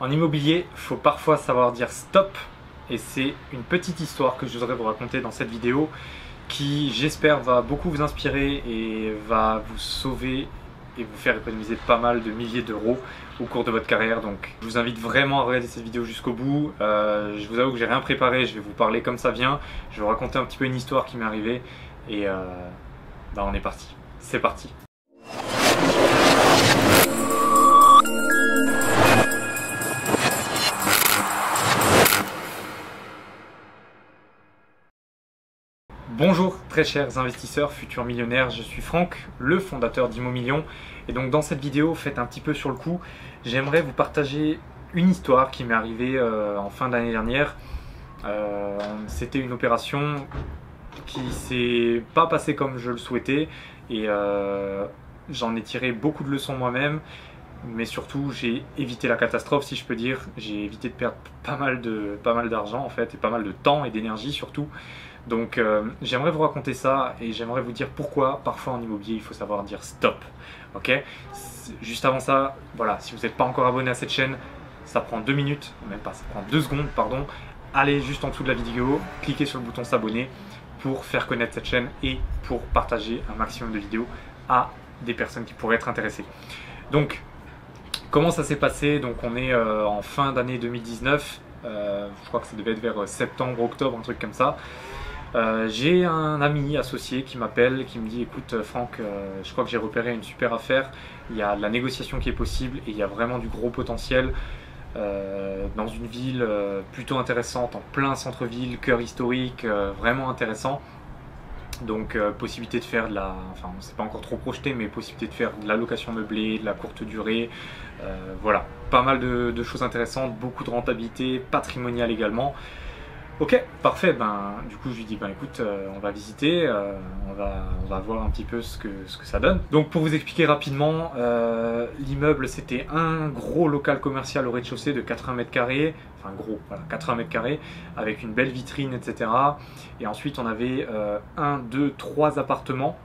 En immobilier, il faut parfois savoir dire stop, et c'est une petite histoire que je voudrais vous raconter dans cette vidéo qui, j'espère, va beaucoup vous inspirer et va vous sauver et vous faire économiser pas mal de milliers d'euros au cours de votre carrière. Donc je vous invite vraiment à regarder cette vidéo jusqu'au bout. Je vous avoue que j'ai rien préparé, je vais vous parler comme ça vient. Je vais vous raconter un petit peu une histoire qui m'est arrivée et on est parti. C'est parti. Bonjour très chers investisseurs, futurs millionnaires, je suis Franck, le fondateur d'Immomillions. Et donc dans cette vidéo, faites un petit peu sur le coup, j'aimerais vous partager une histoire qui m'est arrivée en fin d'année dernière. C'était une opération qui s'est pas passée comme je le souhaitais et j'en ai tiré beaucoup de leçons moi-même. Mais surtout, j'ai évité la catastrophe, si je peux dire. J'ai évité de perdre pas mal d'argent en fait, et pas mal de temps et d'énergie surtout. Donc j'aimerais vous raconter ça et j'aimerais vous dire pourquoi parfois en immobilier il faut savoir dire stop. Ok? Juste avant ça, voilà, si vous n'êtes pas encore abonné à cette chaîne, ça prend 2 minutes, même pas, ça prend 2 secondes, pardon. Allez juste en dessous de la vidéo, cliquez sur le bouton s'abonner pour faire connaître cette chaîne et pour partager un maximum de vidéos à des personnes qui pourraient être intéressées. Donc, comment ça s'est passé? Donc on est en fin d'année 2019, je crois que ça devait être vers septembre, octobre, un truc comme ça. J'ai un ami associé qui m'appelle, qui me dit écoute Franck, je crois que j'ai repéré une super affaire, il y a de la négociation qui est possible et il y a vraiment du gros potentiel dans une ville plutôt intéressante, en plein centre-ville, cœur historique, vraiment intéressant. Donc possibilité de faire de la, enfin on ne s'est pas encore trop projeté, mais possibilité de faire de la location meublée, de la courte durée, voilà, pas mal de choses intéressantes, beaucoup de rentabilité, patrimoniale également. Ok, parfait, du coup je lui dis écoute, on va visiter, on va voir un petit peu ce que ça donne. Donc pour vous expliquer rapidement, l'immeuble c'était un gros local commercial au rez-de-chaussée de 80 mètres carrés, enfin gros, voilà, 80 mètres carrés, avec une belle vitrine, etc. Et ensuite on avait 1, 2, 3 appartements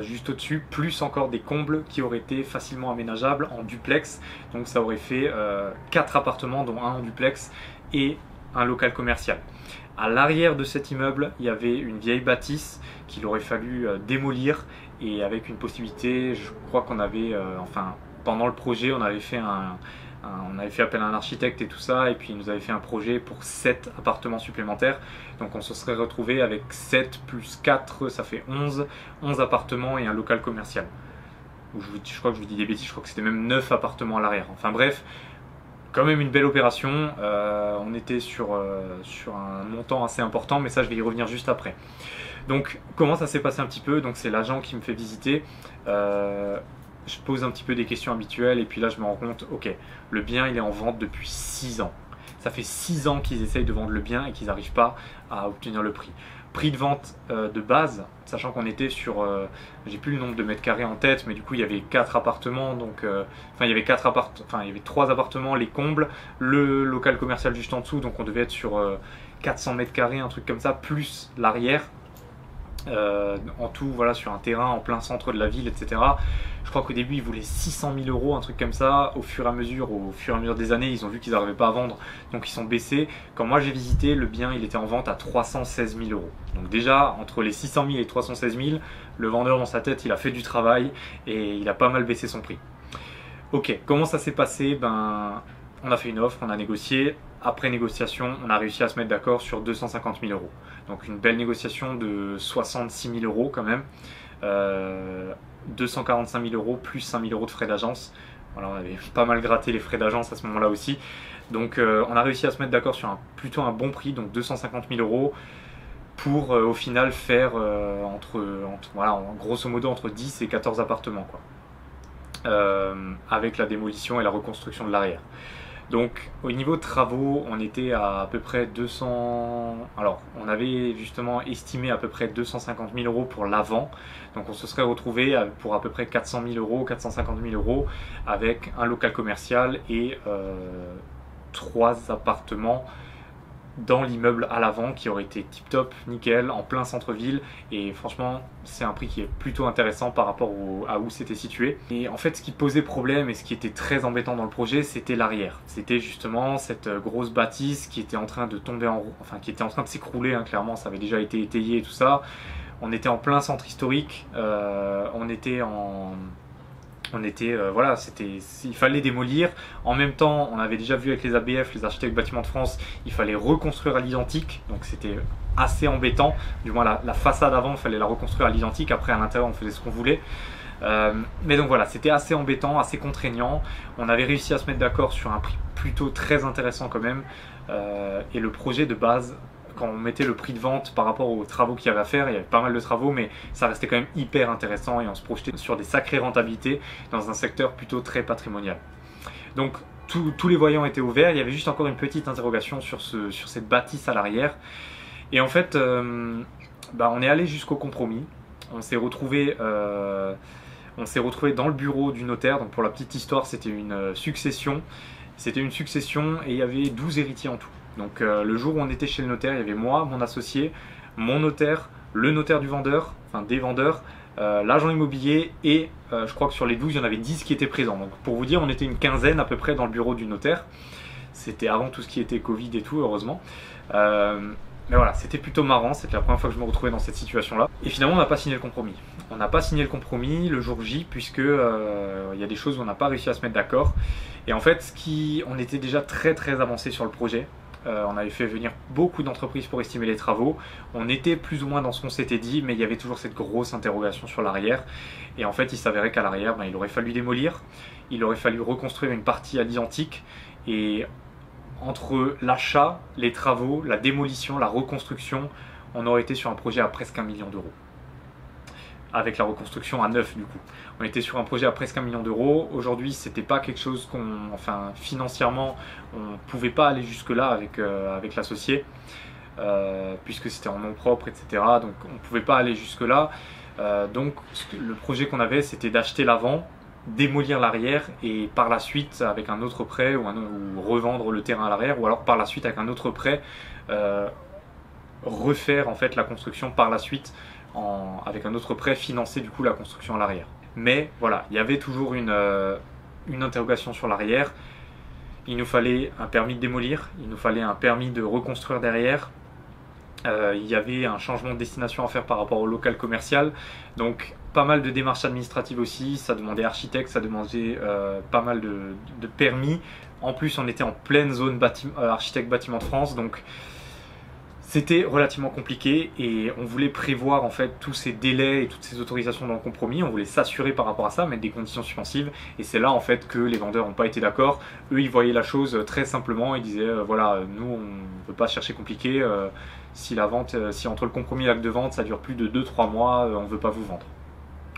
juste au-dessus, plus encore des combles qui auraient été facilement aménageables en duplex. Donc ça aurait fait 4 appartements, dont un en duplex et un local commercial. À l'arrière de cet immeuble, il y avait une vieille bâtisse qu'il aurait fallu démolir et avec une possibilité, je crois qu'on avait, enfin pendant le projet, on avait fait on avait fait appel à un architecte et tout ça, et puis il nous avait fait un projet pour 7 appartements supplémentaires. Donc on se serait retrouvé avec 7 plus 4, ça fait 11 appartements et un local commercial. Je crois que je vous dis des bêtises, je crois que c'était même 9 appartements à l'arrière. Enfin bref, quand même une belle opération. On était sur un montant assez important, mais ça je vais y revenir juste après. Donc comment ça s'est passé un petit peu? Donc c'est l'agent qui me fait visiter. Je pose un petit peu des questions habituelles et puis là je me rends compte, ok, le bien il est en vente depuis 6 ans. Ça fait 6 ans qu'ils essayent de vendre le bien et qu'ils n'arrivent pas à obtenir le prix. Prix de vente de base, sachant qu'on était sur, j'ai plus le nombre de mètres carrés en tête, mais du coup il y avait 4 appartements, donc il y avait 3 appartements, les combles, le local commercial juste en dessous, donc on devait être sur 400 mètres carrés, un truc comme ça, plus l'arrière. En tout, voilà, sur un terrain en plein centre de la ville, etc. Je crois qu'au début ils voulaient 600 000 euros, un truc comme ça. Au fur et à mesure des années, ils ont vu qu'ils n'arrivaient pas à vendre, donc ils sont baissés. Quand moi j'ai visité, le bien il était en vente à 316 000 euros. Donc déjà, entre les 600 000 et 316 000, le vendeur dans sa tête il a fait du travail et il a pas mal baissé son prix. Ok, comment ça s'est passé? On a fait une offre, on a négocié. Après négociation, on a réussi à se mettre d'accord sur 250 000 euros. Donc une belle négociation de 66 000 euros quand même. 245 000 euros plus 5 000 euros de frais d'agence. Voilà, on avait pas mal gratté les frais d'agence à ce moment-là aussi. Donc on a réussi à se mettre d'accord sur plutôt un bon prix, donc 250 000 euros. Pour au final faire voilà, grosso modo entre 10 et 14 appartements, quoi. Avec la démolition et la reconstruction de l'arrière. Donc au niveau de travaux, on était à peu près 200... Alors on avait justement estimé à peu près 250 000 euros pour l'avant. Donc on se serait retrouvé pour à peu près 400 000 euros, 450 000 euros avec un local commercial et 3 appartements dans l'immeuble à l'avant qui aurait été tip top, nickel, en plein centre-ville, et franchement c'est un prix qui est plutôt intéressant par rapport à où c'était situé. Et en fait ce qui posait problème et ce qui était très embêtant dans le projet, c'était l'arrière. C'était justement cette grosse bâtisse qui était en train de tomber enfin qui était en train de s'écrouler, hein, clairement ça avait déjà été étayé et tout ça. On était en plein centre historique, voilà, il fallait démolir. En même temps, on avait déjà vu avec les ABF, les architectes bâtiments de France, il fallait reconstruire à l'identique, donc c'était assez embêtant. Du moins la façade avant, il fallait la reconstruire à l'identique. Après, à l'intérieur, on faisait ce qu'on voulait. Mais donc voilà, c'était assez embêtant, assez contraignant. On avait réussi à se mettre d'accord sur un prix plutôt très intéressant quand même. Et le projet de base, quand on mettait le prix de vente par rapport aux travaux qu'il y avait à faire, il y avait pas mal de travaux, mais ça restait quand même hyper intéressant et on se projetait sur des sacrées rentabilités dans un secteur plutôt très patrimonial. Donc tous les voyants étaient ouverts, il y avait juste encore une petite interrogation sur cette bâtisse à l'arrière. Et en fait, on est allé jusqu'au compromis. On s'est retrouvé dans le bureau du notaire. Donc pour la petite histoire, c'était une succession. C'était une succession et il y avait 12 héritiers en tout. Donc le jour où on était chez le notaire, il y avait moi, mon associé, mon notaire, le notaire du vendeur, enfin des vendeurs, l'agent immobilier et je crois que sur les 12, il y en avait 10 qui étaient présents. Donc pour vous dire, on était une quinzaine à peu près dans le bureau du notaire. C'était avant tout ce qui était Covid et tout, heureusement. Mais voilà, c'était plutôt marrant, c'était la première fois que je me retrouvais dans cette situation-là. Et finalement, on n'a pas signé le compromis. On n'a pas signé le compromis le jour J, puisque il y a des choses où on n'a pas réussi à se mettre d'accord. Et en fait, on était déjà très avancé sur le projet. On avait fait venir beaucoup d'entreprises pour estimer les travaux. On était plus ou moins dans ce qu'on s'était dit, mais il y avait toujours cette grosse interrogation sur l'arrière. Et en fait, il s'avérait qu'à l'arrière, il aurait fallu démolir, il aurait fallu reconstruire une partie à l'identique. Et entre l'achat, les travaux, la démolition, la reconstruction, on aurait été sur un projet à presque 1 million d'euros. Avec la reconstruction à neuf du coup. On était sur un projet à presque 1 million d'euros. Aujourd'hui, c'était pas quelque chose financièrement, on pouvait pas aller jusque là avec l'associé, puisque c'était en nom propre, etc. Donc on pouvait pas aller jusque là. Donc le projet qu'on avait, c'était d'acheter l'avant, démolir l'arrière et par la suite avec un autre prêt ou revendre le terrain à l'arrière, ou alors par la suite avec un autre prêt refaire en fait la construction par la suite avec un autre prêt, financer du coup la construction à l'arrière. Mais voilà, il y avait toujours une interrogation sur l'arrière. Il nous fallait un permis de démolir, il nous fallait un permis de reconstruire derrière. Il y avait un changement de destination à faire par rapport au local commercial. Donc pas mal de démarches administratives aussi, ça demandait architecte, ça demandait pas mal de permis. En plus on était en pleine zone architecte bâtiment de France, donc c'était relativement compliqué et on voulait prévoir en fait tous ces délais et toutes ces autorisations dans le compromis. On voulait s'assurer par rapport à ça, mettre des conditions suspensives. Et c'est là en fait que les vendeurs n'ont pas été d'accord. Eux, ils voyaient la chose très simplement. Ils disaient voilà, nous on ne veut pas chercher compliqué. Si entre le compromis et l'acte de vente ça dure plus de 2-3 mois, on ne veut pas vous vendre.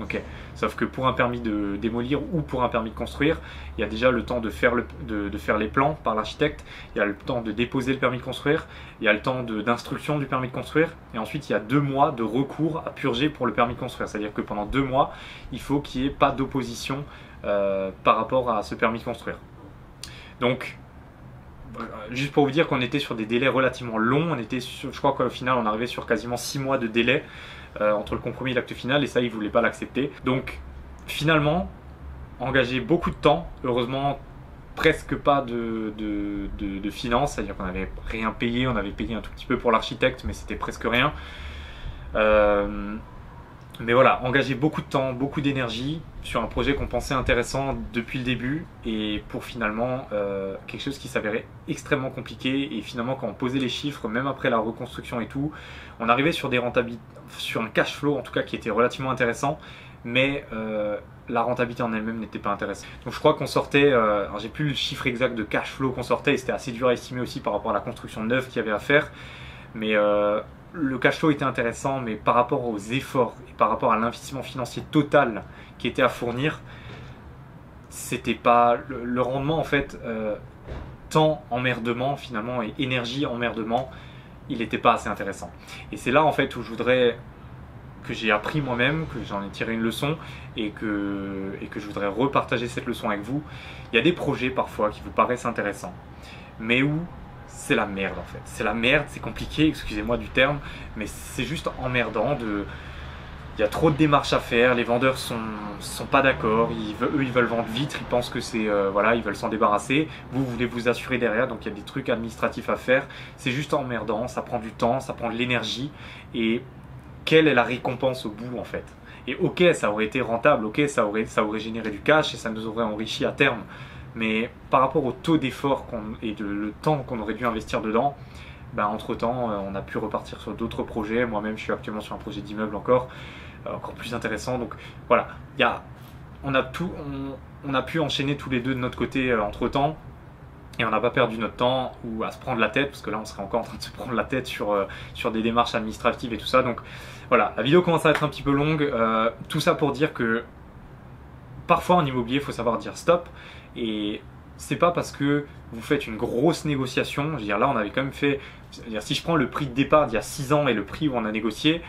Ok. Sauf que pour un permis de démolir ou pour un permis de construire, il y a déjà le temps de faire les plans par l'architecte, il y a le temps de déposer le permis de construire, il y a le temps d'instruction du permis de construire, et ensuite il y a 2 mois de recours à purger pour le permis de construire. C'est-à-dire que pendant 2 mois, il faut qu'il n'y ait pas d'opposition par rapport à ce permis de construire. Donc, juste pour vous dire qu'on était sur des délais relativement longs, je crois qu'au final on arrivait sur quasiment 6 mois de délai entre le compromis et l'acte final, et ça ils ne voulaient pas l'accepter. Donc finalement, engager beaucoup de temps, heureusement presque pas de finances, c'est-à-dire qu'on n'avait rien payé, on avait payé un tout petit peu pour l'architecte, mais c'était presque rien. Mais voilà, engager beaucoup de temps, beaucoup d'énergie sur un projet qu'on pensait intéressant depuis le début et pour finalement quelque chose qui s'avérait extrêmement compliqué. Et finalement, quand on posait les chiffres, même après la reconstruction et tout, on arrivait sur des rentabilités, sur un cash flow en tout cas qui était relativement intéressant, mais la rentabilité en elle-même n'était pas intéressante. Donc je crois qu'on sortait, alors j'ai plus le chiffre exact de cash flow qu'on sortait, et c'était assez dur à estimer aussi par rapport à la construction neuve qu'il y avait à faire, mais le cash flow était intéressant, mais par rapport aux efforts et par rapport à l'investissement financier total qui était à fournir, c'était pas le rendement en fait, temps emmerdement finalement et énergie emmerdement, il n'était pas assez intéressant. Et c'est là en fait où que j'ai appris moi-même, que j'en ai tiré une leçon et que je voudrais repartager cette leçon avec vous. Il y a des projets parfois qui vous paraissent intéressants, mais où c'est la merde en fait. C'est la merde, c'est compliqué, excusez-moi du terme, mais c'est juste emmerdant de... Il y a trop de démarches à faire, les vendeurs sont pas d'accord, eux ils veulent vendre vite, ils pensent que c'est... voilà, ils veulent s'en débarrasser, vous voulez vous assurer derrière, donc il y a des trucs administratifs à faire, c'est juste emmerdant, ça prend du temps, ça prend de l'énergie, et quelle est la récompense au bout en fait? Et ok, ça aurait été rentable, ok, ça aurait généré du cash et ça nous aurait enrichi à terme, mais par rapport au taux d'effort et le temps qu'on aurait dû investir dedans, ben, entre-temps, on a pu repartir sur d'autres projets. Moi-même, je suis actuellement sur un projet d'immeuble encore plus intéressant. Donc voilà, on a pu enchaîner tous les deux de notre côté entre-temps. Et on n'a pas perdu notre temps ou à se prendre la tête, parce que là on serait encore en train de se prendre la tête sur des démarches administratives et tout ça. Donc voilà, la vidéo commence à être un petit peu longue. Tout ça pour dire que parfois en immobilier, il faut savoir dire stop. Et c'est pas parce que vous faites une grosse négociation, je veux dire là on avait quand même fait, si je prends le prix de départ d'il y a 6 ans et le prix où on a négocié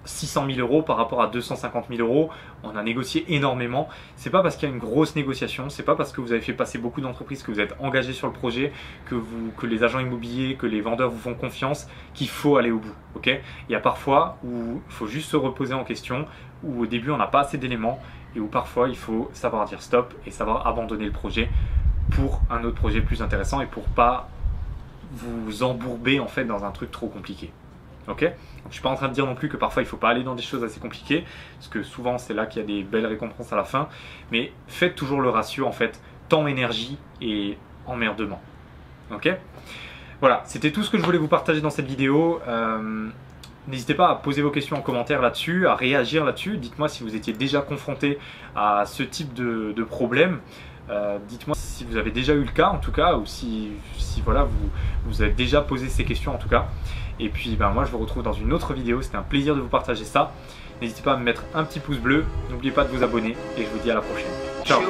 600 000 euros par rapport à 250 000 euros, on a négocié énormément. C'est pas parce qu'il y a une grosse négociation, c'est pas parce que vous avez fait passer beaucoup d'entreprises, que vous êtes engagé sur le projet, que les agents immobiliers, que les vendeurs vous font confiance, qu'il faut aller au bout. Okay, il y a parfois où il faut juste se reposer en question, où au début on n'a pas assez d'éléments et où parfois il faut savoir dire stop et savoir abandonner le projet pour un autre projet plus intéressant et pour pas vous embourber en fait dans un truc trop compliqué. Ok? Donc, je suis pas en train de dire non plus que parfois il faut pas aller dans des choses assez compliquées, parce que souvent c'est là qu'il y a des belles récompenses à la fin, mais faites toujours le ratio en fait temps, énergie et emmerdement. Ok? Voilà, c'était tout ce que je voulais vous partager dans cette vidéo. N'hésitez pas à poser vos questions en commentaire là-dessus, à réagir là-dessus. Dites-moi si vous étiez déjà confronté à ce type de problème. Dites-moi si vous avez déjà eu le cas en tout cas, ou si voilà, vous avez déjà posé ces questions en tout cas. Et puis ben, moi je vous retrouve dans une autre vidéo, c'était un plaisir de vous partager ça. N'hésitez pas à me mettre un petit pouce bleu, n'oubliez pas de vous abonner et je vous dis à la prochaine. Ciao!